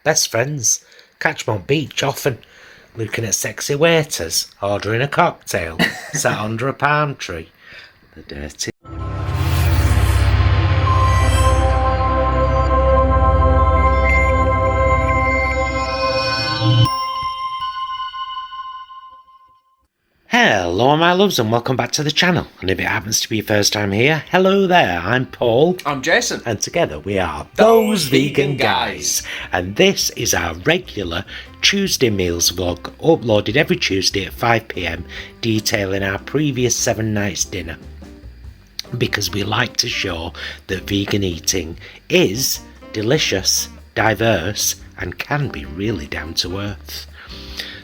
best friends, catch 'em on beach often, looking at sexy waiters, ordering a cocktail, sat under a palm tree. The dirty. Hello my loves and welcome back to the channel, and if it happens to be your first time here, hello there, I'm Paul. I'm Jason. And together we are Those Vegan Guys. And this is our regular Tuesday meals vlog, uploaded every Tuesday at 5 PM, detailing our previous 7 nights dinner. Because we like to show that vegan eating is delicious, diverse, and can be really down to earth.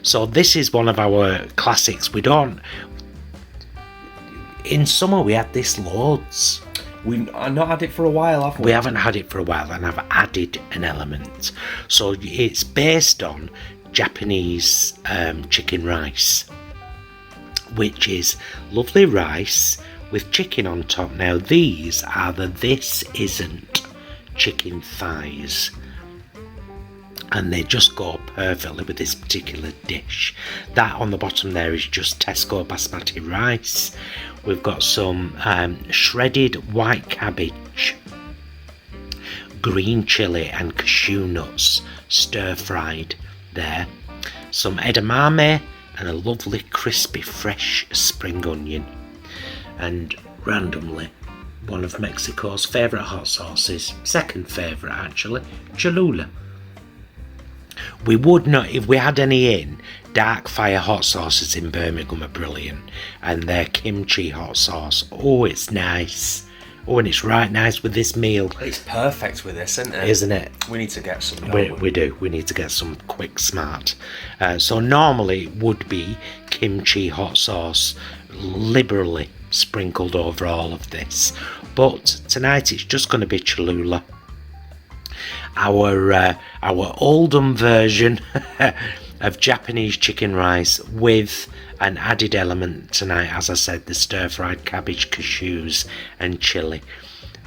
So this is one of our classics. In summer we had this loads. We've not had it for a while, have we? We haven't had it for a while, and I've added an element. So it's based on Japanese chicken rice, which is lovely rice with chicken on top. Now these are the This Isn't chicken thighs, and they just go perfectly with this particular dish. That on the bottom there is just Tesco basmati rice. We've got some shredded white cabbage, green chilli and cashew nuts stir fried there, some edamame and a lovely crispy fresh spring onion, and randomly one of Mexico's favourite hot sauces, second favourite actually, Cholula. We would not, if we had any in, Dark Fire hot sauces in Birmingham are brilliant, and their kimchi hot sauce, oh it's nice. Oh, and it's right nice with this meal. It's perfect with this, isn't it? Isn't it? We need to get some. We do. We need to get some quick smart. So normally it would be kimchi hot sauce liberally sprinkled over all of this, but tonight it's just going to be Cholula. Our Oldham version of Japanese chicken rice with an added element tonight, as I said, the stir-fried cabbage, cashews and chilli.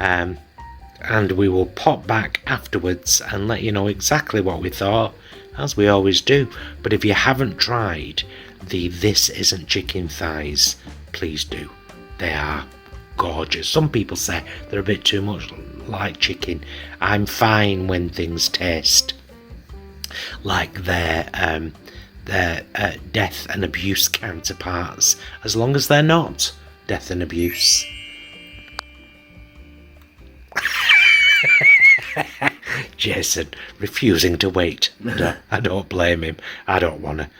And we will pop back afterwards and let you know exactly what we thought, as we always do. But if you haven't tried the This Isn't chicken thighs, please do. They are gorgeous. Some people say they're a bit too much like chicken. I'm fine when things taste like their death and abuse counterparts, as long as they're not death and abuse. Jason refusing to wait. I don't blame him. I don't want to.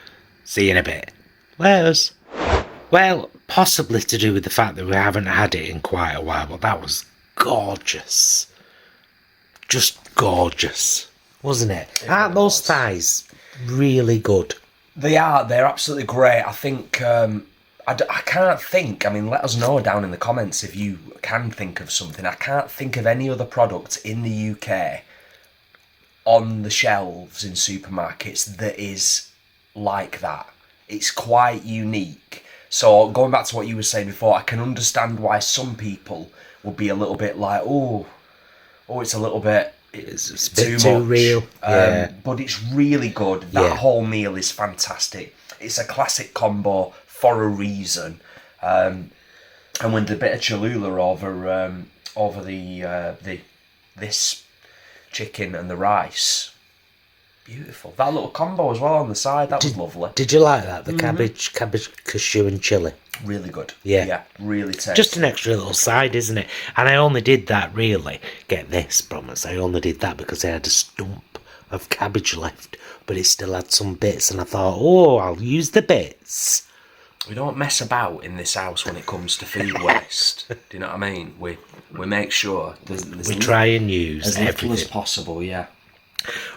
See you in a bit. Where's? Well, possibly to do with the fact that we haven't had it in quite a while, but that was gorgeous. Just gorgeous, wasn't it? Aren't those thighs really good? They are. They're absolutely great. I think. I can't think. I mean, let us know down in the comments if you can think of something. I can't think of any other product in the UK on the shelves in supermarkets that is like that. It's quite unique. So going back to what you were saying before, I can understand why some people would be a little bit like, oh, it's a little bit, it's a bit too real. But it's really good. That whole meal is fantastic. It's a classic combo for a reason. And with a bit of Cholula over this chicken and the rice. Beautiful. That little combo as well on the side, that was lovely. Did you like that? The cabbage, cashew and chilli? Really good. Yeah, really tasty. Just an extra little side, isn't it? And I only did that really, get this, promise, I only did that because I had a stump of cabbage left, but it still had some bits, and I thought, oh, I'll use the bits. We don't mess about in this house when it comes to food waste. Do you know what I mean? We make sure we try and use as everything little as possible, yeah.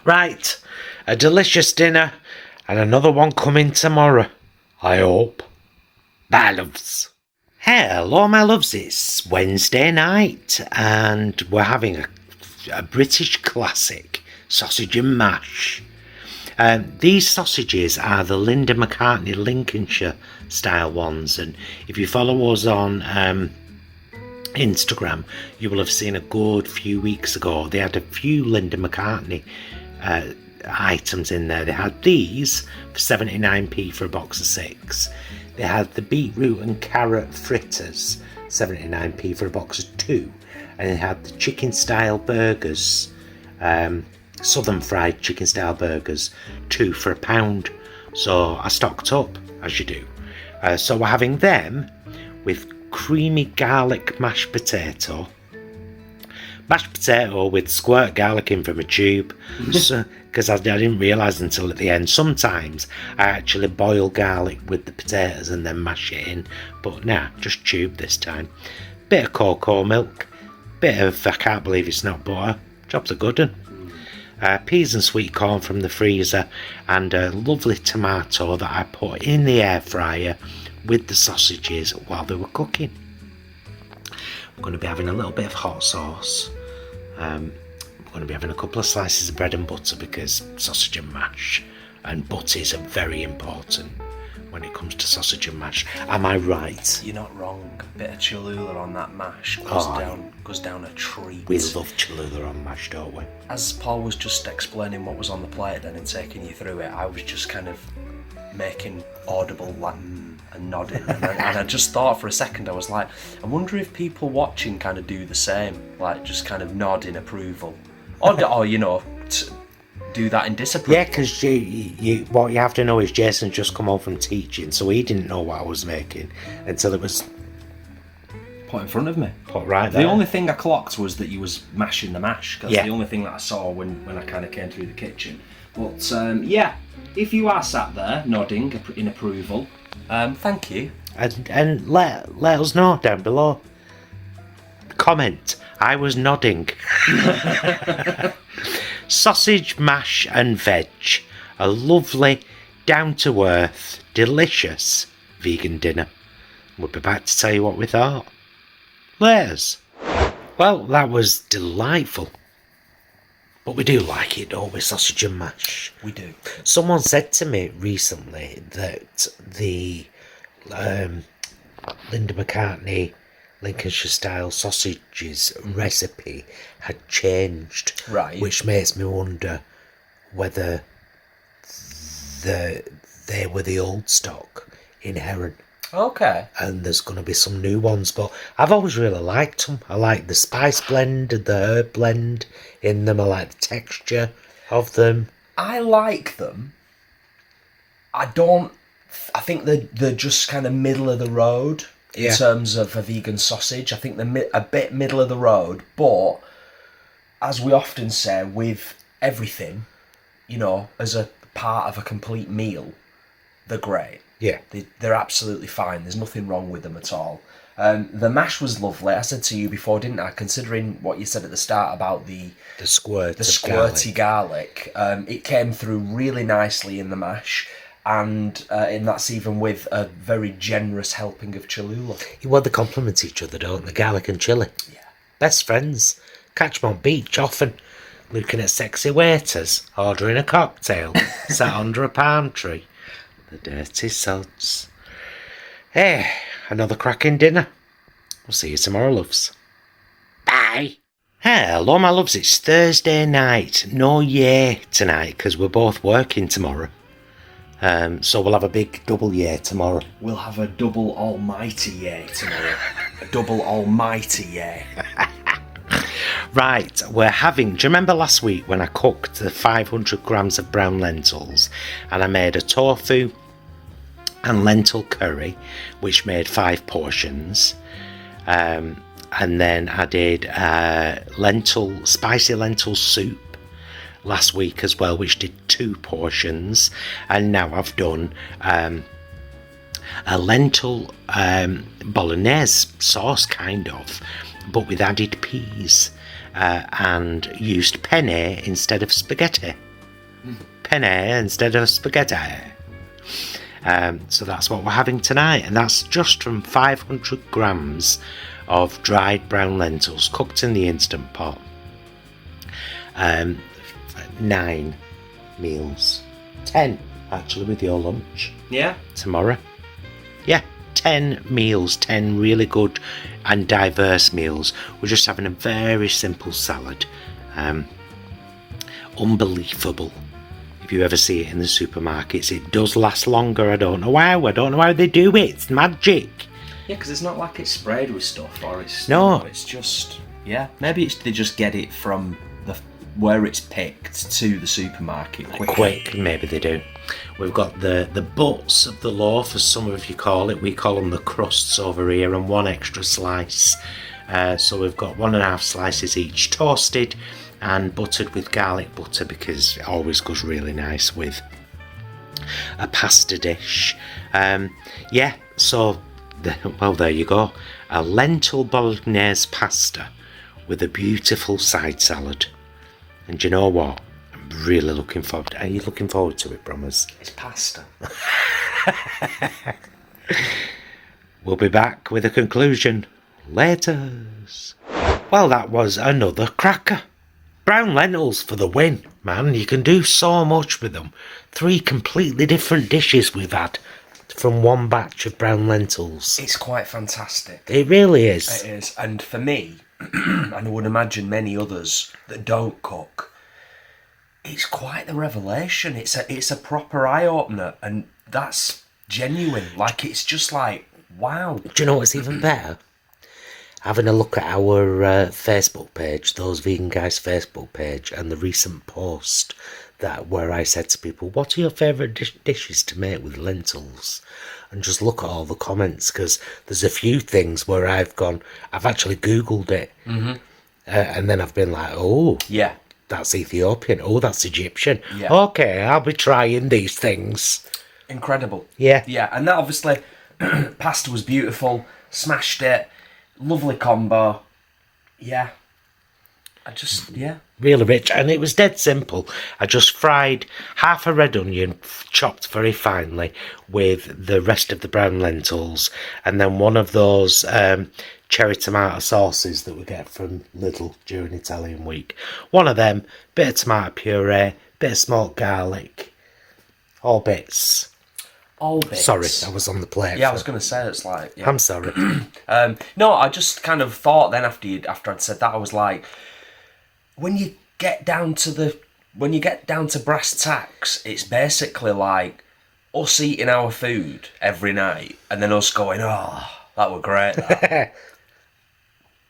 Right, a delicious dinner and another one coming tomorrow, I hope. Bye, loves. Hello, my loves. It's Wednesday night and we're having a British classic, sausage and mash. These sausages are the Linda McCartney Lincolnshire style ones, and if you follow us on Instagram, you will have seen a good few weeks ago they had a few Linda McCartney items in there. They had these for 79p for a box of 6. They had the beetroot and carrot fritters, 79p for a box of 2. And they had the chicken style burgers, southern fried chicken style burgers, 2 for £1. So I stocked up, as you do. So we're having them with creamy garlic mashed potato with squirt garlic in from a tube, because I didn't realise until at the end, sometimes I actually boil garlic with the potatoes and then mash it in, but nah, just tube this time. Bit of cocoa milk, bit of, I can't believe it's not butter, job's a good one. Peas and sweet corn from the freezer, and a lovely tomato that I put in the air fryer with the sausages while they were cooking. I'm going to be having a little bit of hot sauce. I'm going to be having a couple of slices of bread and butter, because sausage and mash and butties are very important when it comes to sausage and mash. Am I right? You're not wrong. A bit of Cholula on that mash goes down a treat. We love Cholula on mash, don't we? As Paul was just explaining what was on the plate then and taking you through it, I was just kind of making audible and nodding, and I just thought for a second, I was like, I wonder if people watching kind of do the same, like just kind of nod in approval, or you know, do that in disapproval. Yeah, because what you have to know is Jason just come home from teaching, so he didn't know what I was making until it was put in front of me. Put right there. The only thing I clocked was that you was mashing the mash. That's Yeah. the only thing that I saw when I kind of came through the kitchen. But yeah, if you are sat there nodding in approval, thank you. And let us know down below. Comment. I was nodding. Sausage, mash and veg. A lovely, down-to-earth, delicious vegan dinner. We'll be back to tell you what we thought. Laters. Well, that was delightful. But we do like it, don't we? Sausage and mash. We do. Someone said to me recently that the Linda McCartney Lincolnshire style sausages recipe had changed, Right. which makes me wonder whether they were the old stock in Heron, Okay. and there's going to be some new ones. But I've always really liked them. I like the spice blend and the herb blend in them. I like the texture of them. I like them. I think they're just kind of middle of the road in Yeah. terms of a vegan sausage. I think they're a bit middle of the road, but as we often say with everything, you know, as a part of a complete meal, they're great. Yeah. They're absolutely fine. There's nothing wrong with them at all. The mash was lovely. I said to you before, didn't I? Considering what you said at the start about the squirty garlic, it came through really nicely in the mash, and that's even with a very generous helping of Cholula. Well, they complement each other, don't they? Garlic and chilli. Yeah. Best friends. Catch them on beach often, looking at sexy waiters, ordering a cocktail, sat under a palm tree. The dirty sods. Hey, another cracking dinner. We'll see you tomorrow, loves. Bye. Hello, my loves. It's Thursday night. No yay tonight, because we're both working tomorrow. So we'll have a big double yay tomorrow. We'll have a double almighty yay tomorrow. A double almighty yay. Right, we're having... Do you remember last week when I cooked the 500 grams of brown lentils and I made a tofu and lentil curry, which made 5 portions, and then I did spicy lentil soup last week as well, which did 2 portions, and now I've done a lentil bolognese sauce, kind of, but with added peas, and used penne instead of spaghetti. Penne instead of spaghetti. So that's what we're having tonight, and that's just from 500 grams of dried brown lentils cooked in the Instant Pot. 9 meals. 10 actually with your lunch. Yeah. Tomorrow. Yeah, 10 meals, 10 really good and diverse meals. We're just having a very simple salad. Unbelievable you ever see it in the supermarkets. It does last longer. I don't know how. I don't know how they do it. It's magic. Yeah, because it's not like it's sprayed with stuff, or it's... No. It's just... Yeah, maybe they just get it from where it's picked to the supermarket Quick, maybe they do. We've got the butts of the loaf, as some of you call it. We call them the crusts over here, and 1 extra slice. So we've got 1.5 slices each, toasted and buttered with garlic butter, because it always goes really nice with a pasta dish. Yeah, so well, there you go. A lentil bolognese pasta with a beautiful side salad. And do you know what? I'm really looking forward to it. Are you looking forward to it, Brommers? It's pasta. We'll be back with a conclusion later. Well, that was another cracker. Brown lentils for the win, man. You can do so much with them. 3 completely different dishes we've had from one batch of brown lentils. It's quite fantastic. It really is. It is. And for me, and I would imagine many others that don't cook, it's quite the revelation. It's a proper eye-opener, and that's genuine. Like, it's just like, wow. Do you know what's even better? Having a look at our Facebook page, Those Vegan Guys Facebook page, and the recent post where I said to people, what are your favourite dishes to make with lentils? And just look at all the comments, because there's a few things where I've actually Googled it. Mm-hmm. And then I've been like, oh, yeah, that's Ethiopian. Oh, that's Egyptian. Yeah. Okay, I'll be trying these things. Incredible. Yeah. Yeah, and that obviously, pasta was beautiful, smashed it, lovely combo. Yeah. Really rich, and it was dead simple. I just fried half a red onion, chopped very finely, with the rest of the brown lentils, and then one of those cherry tomato sauces that we get from Lidl during Italian week. One of them, bit of tomato puree, bit of smoked garlic, all bits. All bits. Sorry, I was on the plate. Yeah, I was going to say, it's like... Yeah. I'm sorry. No, I just kind of thought then after I'd said that, I was like... When you get down to brass tacks, it's basically like us eating our food every night and then us going, oh, that were great, that.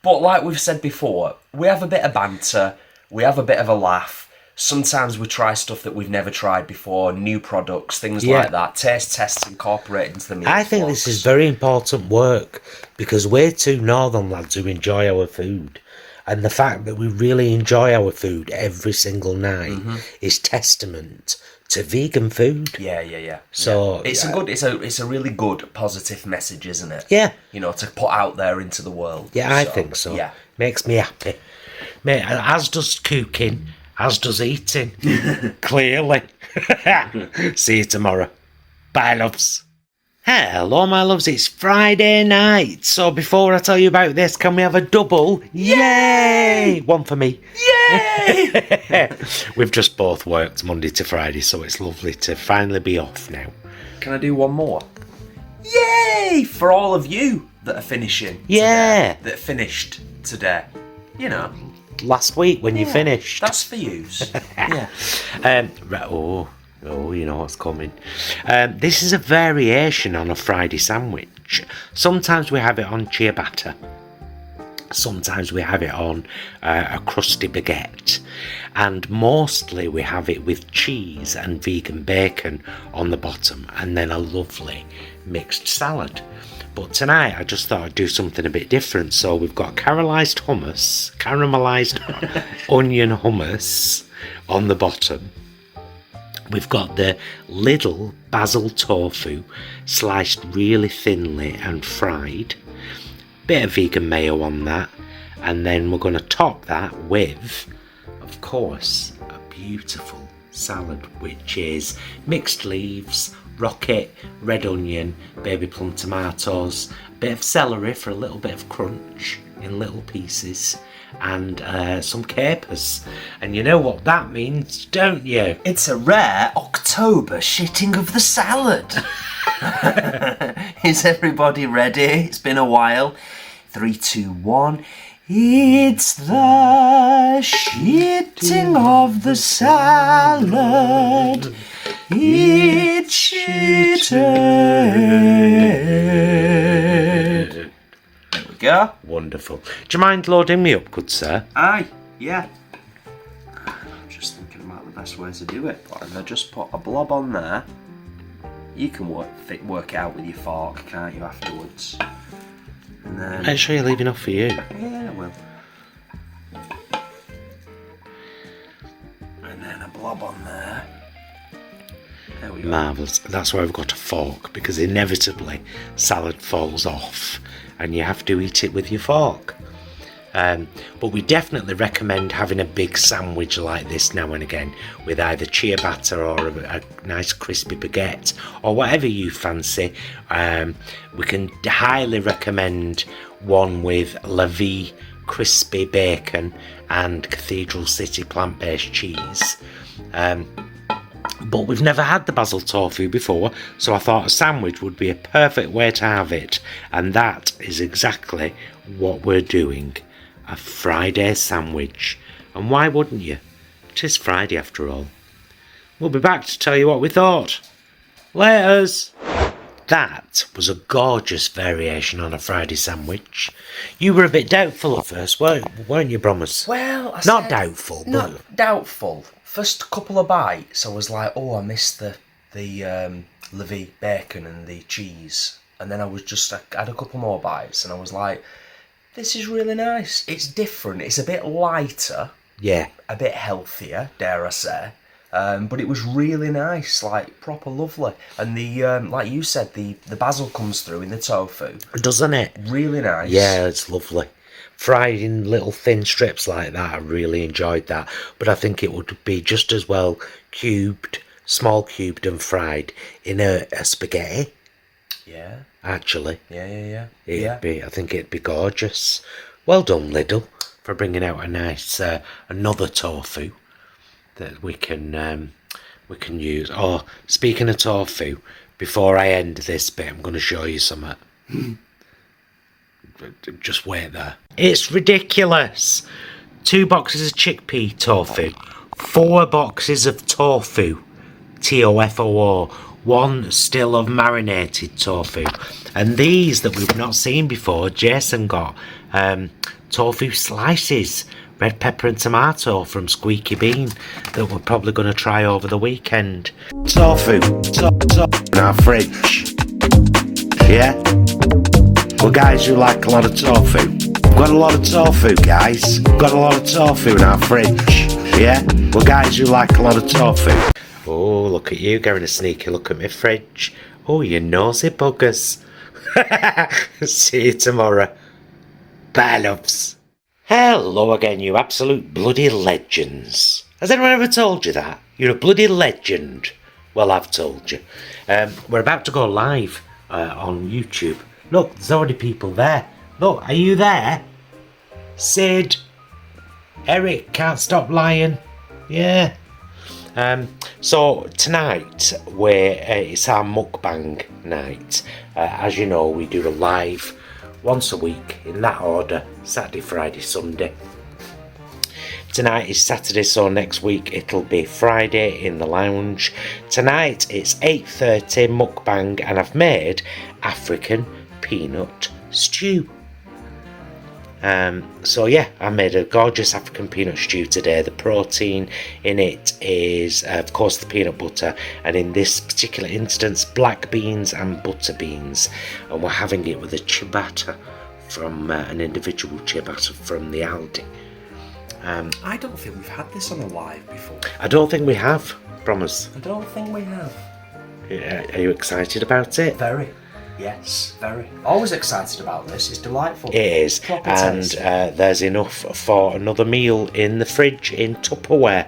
But like we've said before, we have a bit of banter, we have a bit of a laugh. Sometimes we try stuff that we've never tried before, new products, things like that. Taste tests incorporated into the meal. I think this is very important work, because we're 2 northern lads who enjoy our food. And the fact that we really enjoy our food every single night is testament to vegan food. Yeah. So it's it's a really good positive message, isn't it? Yeah. You know, to put out there into the world. Yeah, I think so. Yeah. Makes me happy. Mate, as does cooking, as does eating. Clearly. See you tomorrow. Bye, loves. Hello, my loves, it's Friday night. So before I tell you about this, can we have a double? Yay! One for me. Yay! We've just both worked Monday to Friday, so it's lovely to finally be off now. Can I do one more? Yay! For all of you that are finishing Yeah. today, that finished today. You know. Last week when you finished. That's for yous. Yeah. Oh, you know what's coming. This is a variation on a Friday sandwich. Sometimes we have it on ciabatta. Sometimes we have it on a crusty baguette. And mostly we have it with cheese and vegan bacon on the bottom. And then a lovely mixed salad. But tonight I just thought I'd do something a bit different. So we've got caramelized onion hummus on the bottom. We've got the Lidl basil tofu sliced really thinly and fried. Bit of vegan mayo on that. And then we're going to top that with, of course, a beautiful salad, which is mixed leaves, rocket, red onion, baby plum tomatoes, a bit of celery for a little bit of crunch in little pieces, and some capers. And you know what that means, don't you? It's a rare October shitting of the salad. Is everybody ready? It's been a while. 3, 2, 1. It's the shitting of the salad. It's shitted. There we go. Wonderful. Do you mind loading me up, good sir? Aye, yeah. I'm just thinking about the best way to do it. But if I just put a blob on there, you can work it out with your fork, can't you, afterwards? And then... Make sure you leave enough for you. Yeah, I will. And then a blob on there. There we go. Marvellous. That's why I've got a fork, because inevitably salad falls off and you have to eat it with your fork. But we definitely recommend having a big sandwich like this now and again with either chia batter or a nice crispy baguette or whatever you fancy. We can highly recommend one with La Vie crispy bacon and Cathedral City plant-based cheese. But we've never had the basil tofu before, so I thought a sandwich would be a perfect way to have it, and that is exactly what we're doing. A Friday sandwich. And why wouldn't you? 'Tis Friday after all. We'll be back to tell you what we thought. Laters! That was a gorgeous variation on a Friday sandwich. You were a bit doubtful at first, weren't you, Bromas? Well, Not doubtful, but... Not doubtful. First couple of bites, I was like, oh, I missed the La Vie bacon and the cheese. And then I had a couple more bites, and I was like, this is really nice. It's different. It's a bit lighter. Yeah. A bit healthier, dare I say. But it was really nice, like proper lovely. And the like you said, the basil comes through in the tofu. Doesn't it? Really nice. Yeah, it's lovely. Fried in little thin strips like that, I really enjoyed that. But I think it would be just as well small cubed and fried in a spaghetti. Yeah. Actually. Yeah. I think it'd be gorgeous. Well done, Lidl, for bringing out a nice another tofu that we can use. Oh, speaking of tofu, before I end this bit, I'm going to show you something. Just wait there. It's ridiculous. 2 boxes of chickpea tofu, 4 boxes of tofu, TOFOO, 1 still of marinated tofu, and these that we've not seen before, Jason got tofu slices, red pepper and tomato from Squeaky Bean that we're probably going to try over the weekend. Tofu in our fridge. Yeah? Well, guys who like a lot of tofu, we've got a lot of tofu, guys. We've got a lot of tofu in our fridge. Yeah? Well, guys who like a lot of tofu. Oh, look at you getting a sneaky look at my fridge. Oh, you nosy buggers. See you tomorrow. Bye, loves. Hello again, you absolute bloody legends. Has anyone ever told you that? You're a bloody legend. Well, I've told you. We're about to go live on YouTube. Look, there's already people there. Look, are you there? Sid. Eric, can't stop lying. Yeah. So tonight it's our mukbang night. As you know, we do a live once a week in that order: Saturday, Friday, Sunday. Tonight is Saturday, so next week it'll be Friday in the lounge. Tonight it's 8:30 mukbang, and I've made African peanut stew. So yeah, I made a gorgeous African peanut stew today. The protein in it is, of course, the peanut butter, and in this particular instance, black beans and butter beans. And we're having it with a ciabatta from an individual ciabatta from the Aldi. I don't think we've had this on a live before. I don't think we have, promise. I don't think we have. Are you excited about it? Very. Yes, very. Always excited about this. It's delightful. It is. Proper And tasty. there's enough for another meal in the fridge in Tupperware.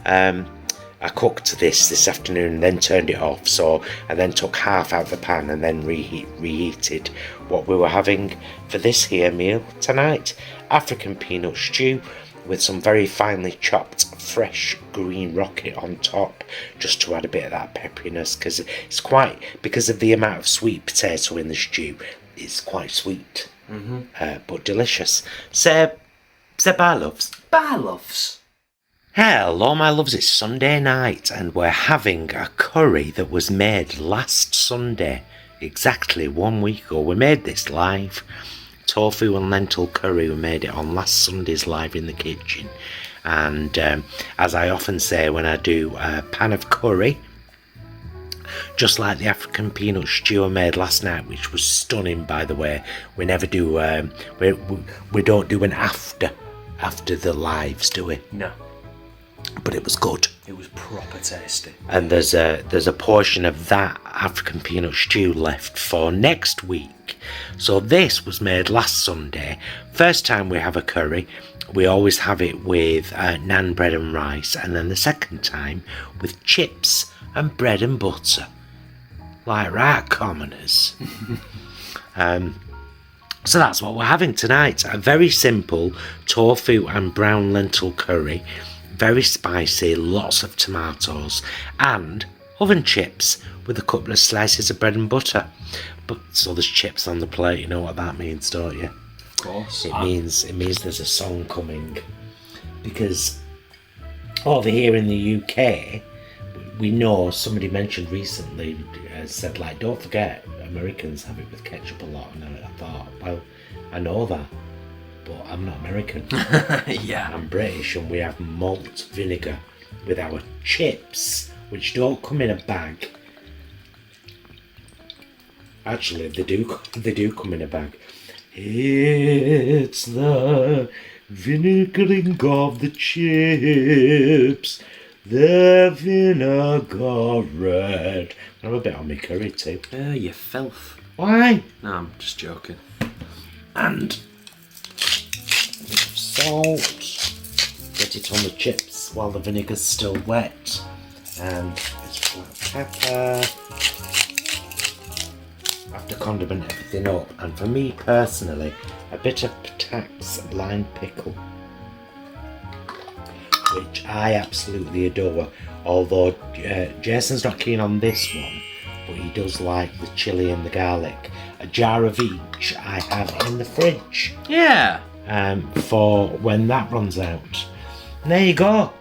I cooked this afternoon and then turned it off. So I then took half out of the pan and then reheated what we were having for this here meal tonight. African peanut stew with some very finely chopped fresh green rocket on top, just to add a bit of that pepperiness, because of the amount of sweet potato in the stew, it's quite sweet. But delicious. Seb, Say bye, loves. Bye, loves. Hello, my loves. It's Sunday night, and we're having a curry that was made last Sunday, exactly 1 week ago. We made this live. Tofu and lentil curry. We made it on last Sunday's live in the kitchen. And as I often say when I do a pan of curry, just like the African peanut stew I made last night, which was stunning, by the way. We never do, we don't do an after the lives, do we? No. But it was good. It was proper tasty. And there's a portion of that African peanut stew left for next week. So this was made last Sunday. First time we have a curry, we always have it with naan bread and rice, and then the second time with chips and bread and butter. Like right, commoners. So that's what we're having tonight. A very simple tofu and brown lentil curry. Very spicy, lots of tomatoes, and oven chips with a couple of slices of bread and butter. But so there's chips on the plate. You know what that means, don't you? Of course. It means there's a song coming, because over here in the UK, we know somebody mentioned recently, said like, don't forget Americans have it with ketchup a lot, and I thought, well, I know that, but I'm not American. Yeah. I'm British, and we have malt vinegar with our chips, which don't come in a bag. Actually, they do come in a bag. It's the vinegaring of the chips, the vinegar red. I'm a bit on my curry too. You filth. Why? No, I'm just joking. And salt. Get it on the chips while the vinegar's still wet. And it's black pepper. I have to condiment everything up, and for me personally, a bit of Patax lime pickle, which I absolutely adore. Although Jason's not keen on this one, but he does like the chilli and the garlic. A jar of each I have in the fridge. Yeah. For when that runs out. And there you go.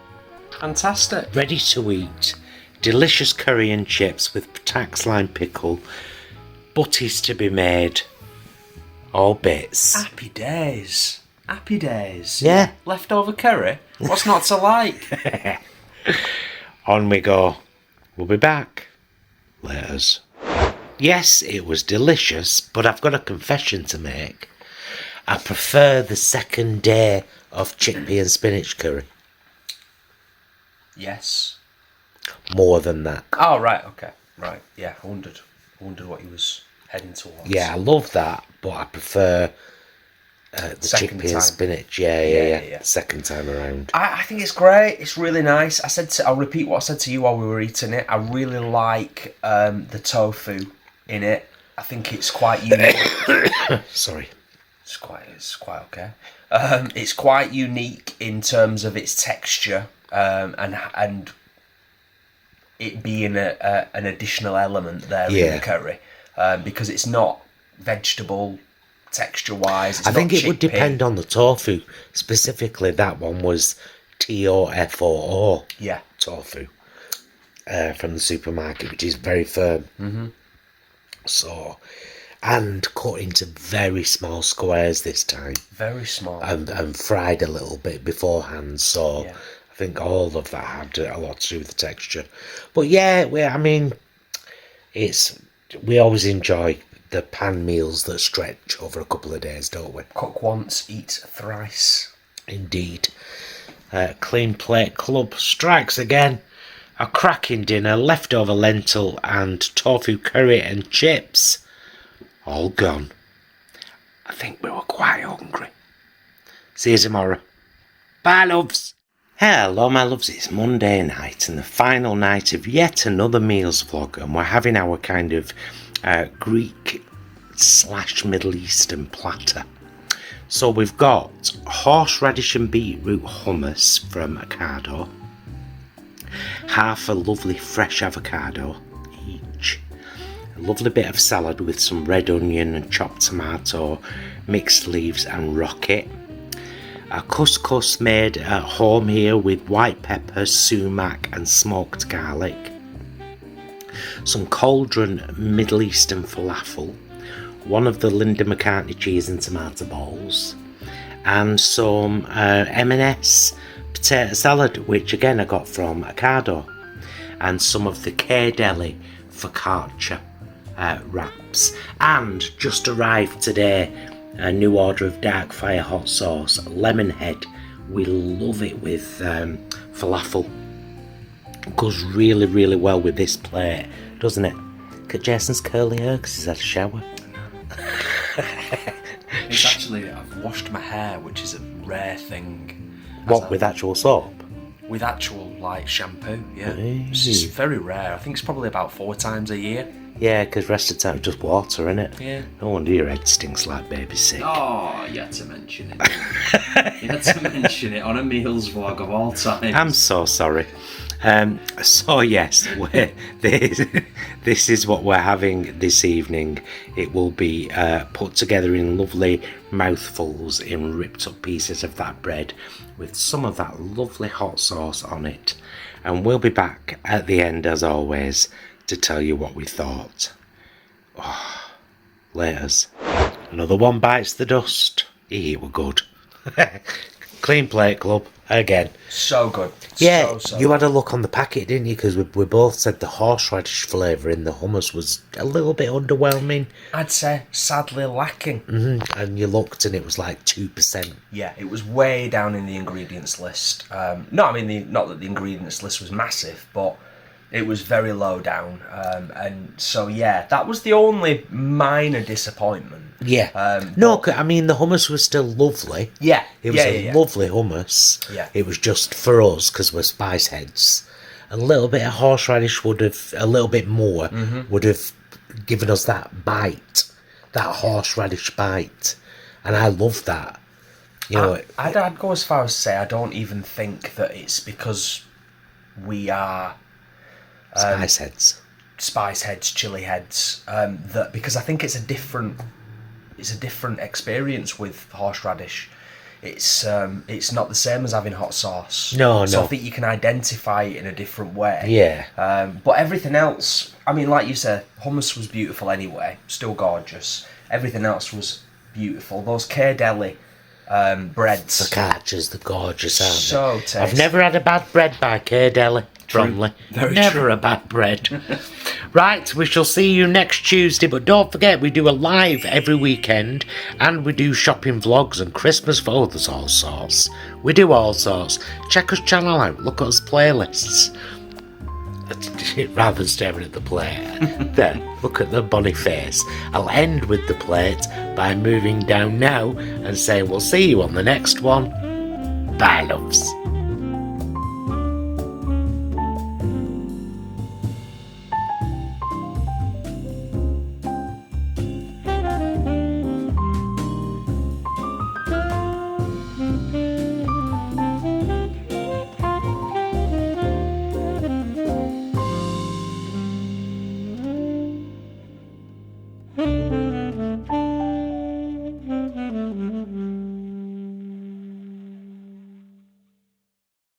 Fantastic. Ready to eat. Delicious curry and chips with Patax lime pickle. Butties to be made. All bits. Happy days. Happy days. Yeah. Leftover curry? What's not to like? On we go. We'll be back. Laters. Yes, it was delicious, but I've got a confession to make. I prefer the second day of chickpea and spinach curry. Yes. More than that. Oh, right, okay. Right, yeah, I wondered what he was heading towards. Yeah, I love that, but I prefer the Second chickpea and time. spinach. Yeah. Yeah. Second time around. I think it's great. It's really nice. I'll repeat what I said to you while we were eating it. I really like the tofu in it. I think it's quite unique. Sorry. It's quite okay. It's quite unique in terms of its texture and it being an additional element there in the curry, because it's not vegetable texture-wise. I think it would depend on the tofu. Specifically, that one was TOFOO tofu from the supermarket, which is very firm. Mm-hmm. So, and cut into very small squares this time. Very small. And fried a little bit beforehand. So, I think all of that had a lot to do with the texture. But yeah, we always enjoy the pan meals that stretch over a couple of days, don't we? Cook once, eat thrice. Indeed. Clean Plate Club strikes again. A cracking dinner, leftover lentil and tofu curry and chips. All gone. I think we were quite hungry. See you tomorrow. Bye, loves. Hello, my loves. It's Monday night and the final night of yet another meals vlog, and we're having our kind of Greek/Middle Eastern platter. So we've got horseradish and beetroot hummus from Ocado, half a lovely fresh avocado each, a lovely bit of salad with some red onion and chopped tomato, mixed leaves and rocket, a couscous made at home here with white pepper, sumac and smoked garlic, some cauldron Middle Eastern falafel, one of the Linda McCartney cheese and tomato balls, and some M&S potato salad, which again I got from Ocado, and some of the K-Deli focaccia wraps, and just arrived today a new order of dark fire hot sauce, lemon head. We love it with falafel. Goes really, really well with this plate, doesn't it? Look at Jason's curly hair because he's had a shower. It's actually, I've washed my hair, which is a rare thing. What, with actual soap? With actual, like, shampoo, yeah. Hey. It's just very rare. I think it's probably about 4 times a year. Yeah, because rest of the time it's just water, innit? Yeah. No wonder your head stinks like baby sick. Oh, you had to mention it. You had to mention it on a meals vlog of all time. I'm so sorry. So yes, this is what we're having this evening. It will be put together in lovely mouthfuls in ripped up pieces of that bread with some of that lovely hot sauce on it. And we'll be back at the end as always to tell you what we thought. Oh, laters. Another one bites the dust. It were good. Clean Plate Club again. So good. Yeah, So you had a look on the packet, didn't you? Because we both said the horseradish flavour in the hummus was a little bit underwhelming. I'd say sadly lacking. And you looked and it was like 2%. Yeah, it was way down in the ingredients list. Not that the ingredients list was massive, but it was very low down. And so, yeah, that was the only minor disappointment. Yeah. No, I mean, the hummus was still lovely. Yeah. It was a lovely hummus. Yeah. It was just for us, because we're spice heads. A little bit of horseradish would have, a little bit more, would have given us that bite, that horseradish bite. And I love that. You know, I'd go as far as to say I don't even think that it's because we are spice heads, chili heads, that because I think it's a different experience with horseradish. It's not the same as having hot sauce. No. So I think you can identify it in a different way. Yeah. But everything else, I mean, like you said, hummus was beautiful anyway, still gorgeous. Everything else was beautiful. Those K-Deli breads. Focaccia's the gorgeous, aren't So they? tasty. I've never had a bad bread by K-Deli. Bromley. Very Never true. a bad bread. Right, we shall see you next Tuesday, but don't forget we do a live every weekend and we do shopping vlogs and Christmas vlogs. There's all sorts. We do all sorts. Check us channel out, look at us playlists. Rather than staring at the plate. There, look at the bonny face. I'll end with the plate by moving down now and saying we'll see you on the next one. Bye, loves.